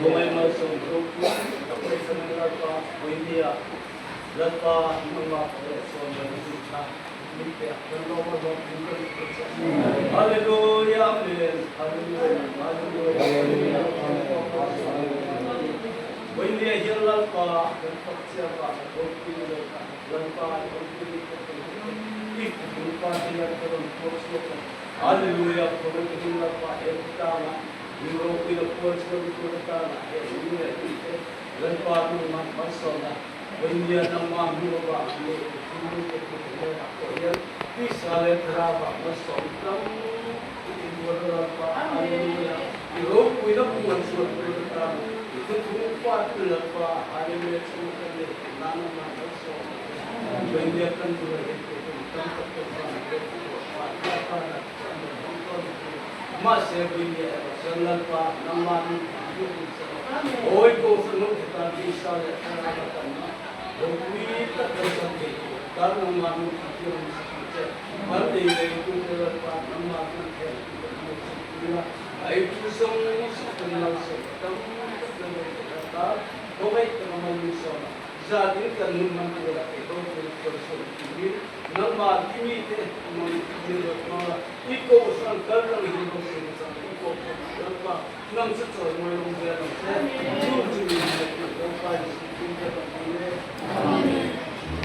Gumay masuk grup sebenarnya India lepa mga person na Hallelujah, amen. Hallelujah, hallelujah. India hilal pa, paksya pa, bukti lepa, lepa bukti lepa siya karon kurso. Hallelujah, bukti hilal pa ekta na. Europe na kurso kurta na. Hallelujah. Lepa tu masuk na. India ng mga hiwa ni Israel teraba masuk dalam ibadah Hallelujah. Europe kita punya suatu perkara itu berupa apa Hallelujah semua ni nama masuk. India kan juga itu tempat masih India jalan pa nama oh itu semua kita bisa teraba Bukti tak tersampai karena mahu kita mesti mati dari itu terlepas nama kita itu semua sebenarnya sebenarnya boleh nama Yesus jadi kan nama kita itu bersuci nama kini itu nama itu urusan kerana hidup kita itu apa nama sesuatu yang benar itu jadi apa itu